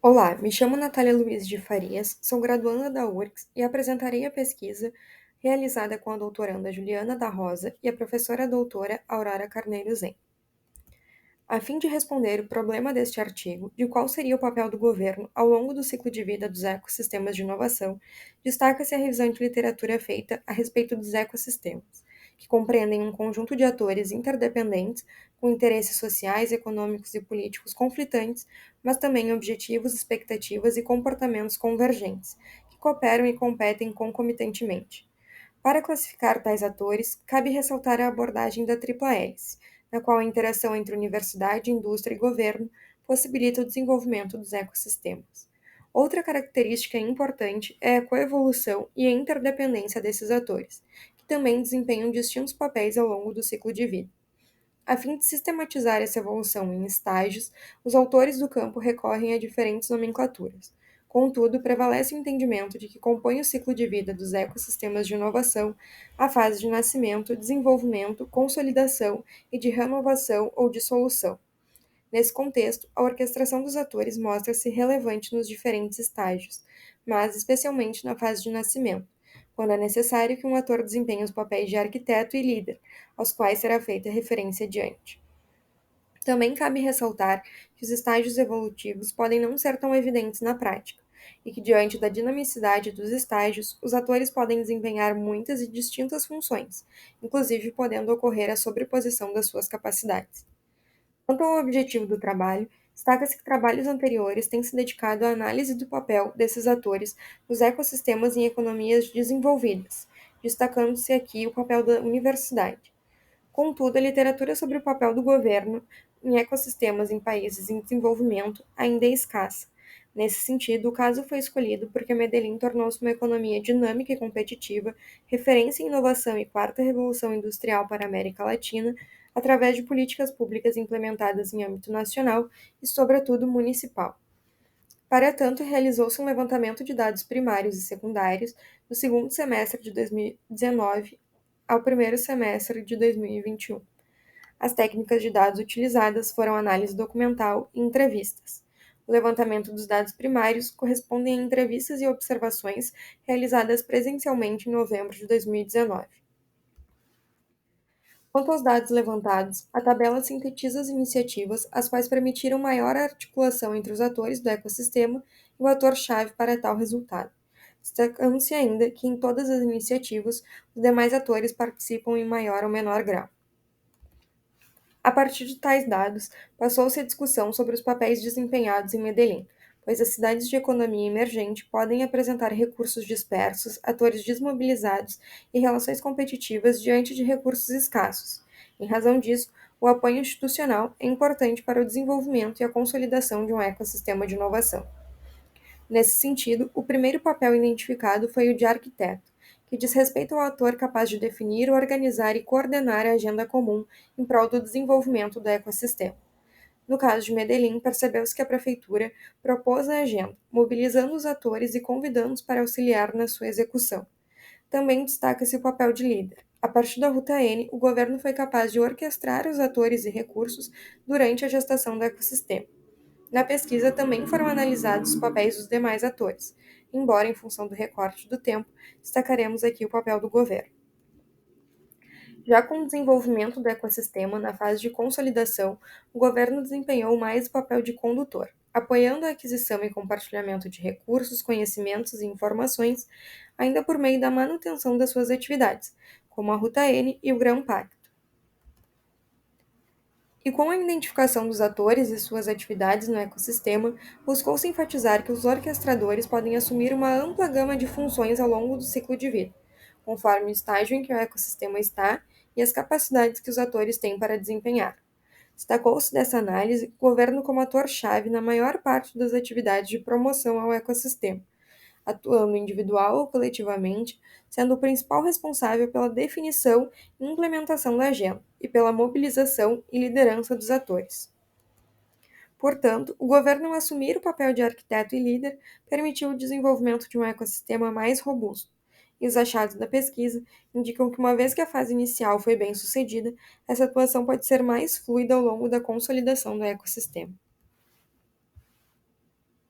Olá, me chamo Natália Luiz de Farias, sou graduanda da URGS e apresentarei a pesquisa realizada com a doutoranda Juliana da Rosa e a professora doutora Aurora Carneiro Zen. A fim de responder o problema deste artigo, de qual seria o papel do governo ao longo do ciclo de vida dos ecossistemas de inovação, destaca-se a revisão de literatura feita a respeito dos ecossistemas, que compreendem um conjunto de atores interdependentes, com interesses sociais, econômicos e políticos conflitantes, mas também objetivos, expectativas e comportamentos convergentes, que cooperam e competem concomitantemente. Para classificar tais atores, cabe ressaltar a abordagem da tripla hélice, na qual a interação entre universidade, indústria e governo possibilita o desenvolvimento dos ecossistemas. Outra característica importante é a coevolução e a interdependência desses atores, que também desempenham distintos papéis ao longo do ciclo de vida. A fim de sistematizar essa evolução em estágios, os autores do campo recorrem a diferentes nomenclaturas. Contudo, prevalece o entendimento de que compõe o ciclo de vida dos ecossistemas de inovação a fase de nascimento, desenvolvimento, consolidação e de renovação ou dissolução. Nesse contexto, a orquestração dos atores mostra-se relevante nos diferentes estágios, mas especialmente na fase de nascimento, quando é necessário que um ator desempenhe os papéis de arquiteto e líder, aos quais será feita referência adiante. Também cabe ressaltar que os estágios evolutivos podem não ser tão evidentes na prática, e que, diante da dinamicidade dos estágios, os atores podem desempenhar muitas e distintas funções, inclusive podendo ocorrer a sobreposição das suas capacidades. Quanto ao objetivo do trabalho, destaca-se que trabalhos anteriores têm se dedicado à análise do papel desses atores nos ecossistemas em economias desenvolvidas, destacando-se aqui o papel da universidade. Contudo, a literatura sobre o papel do governo em ecossistemas em países em desenvolvimento ainda é escassa. Nesse sentido, o caso foi escolhido porque Medellín tornou-se uma economia dinâmica e competitiva, referência em inovação e quarta revolução industrial para a América Latina, através de políticas públicas implementadas em âmbito nacional e, sobretudo, municipal. Para tanto, realizou-se um levantamento de dados primários e secundários do segundo semestre de 2019 ao primeiro semestre de 2021. As técnicas de dados utilizadas foram análise documental e entrevistas. O levantamento dos dados primários correspondem a entrevistas e observações realizadas presencialmente em novembro de 2019. Quanto aos dados levantados, a tabela sintetiza as iniciativas as quais permitiram maior articulação entre os atores do ecossistema e o ator-chave para tal resultado. Destacando-se ainda que em todas as iniciativas, os demais atores participam em maior ou menor grau. A partir de tais dados, passou-se a discussão sobre os papéis desempenhados em Medellín, pois as cidades de economia emergente podem apresentar recursos dispersos, atores desmobilizados e relações competitivas diante de recursos escassos. Em razão disso, o apoio institucional é importante para o desenvolvimento e a consolidação de um ecossistema de inovação. Nesse sentido, o primeiro papel identificado foi o de arquiteto, que diz respeito ao ator capaz de definir, organizar e coordenar a agenda comum em prol do desenvolvimento do ecossistema. No caso de Medellín, percebeu-se que a prefeitura propôs a agenda, mobilizando os atores e convidando-os para auxiliar na sua execução. Também destaca-se o papel de líder. A partir da Ruta N, o governo foi capaz de orquestrar os atores e recursos durante a gestação do ecossistema. Na pesquisa também foram analisados os papéis dos demais atores, embora, em função do recorte do tempo, destacaremos aqui o papel do governo. Já com o desenvolvimento do ecossistema na fase de consolidação, o governo desempenhou mais o papel de condutor, apoiando a aquisição e compartilhamento de recursos, conhecimentos e informações, ainda por meio da manutenção das suas atividades, como a Ruta N e o Grão Pacto. E com a identificação dos atores e suas atividades no ecossistema, buscou-se enfatizar que os orquestradores podem assumir uma ampla gama de funções ao longo do ciclo de vida, conforme o estágio em que o ecossistema está e as capacidades que os atores têm para desempenhar. Destacou-se dessa análise o governo como ator-chave na maior parte das atividades de promoção ao ecossistema, atuando individual ou coletivamente, sendo o principal responsável pela definição e implementação da agenda e pela mobilização e liderança dos atores. Portanto, o governo, ao assumir o papel de arquiteto e líder, permitiu o desenvolvimento de um ecossistema mais robusto. E os achados da pesquisa indicam que, uma vez que a fase inicial foi bem sucedida, essa atuação pode ser mais fluida ao longo da consolidação do ecossistema.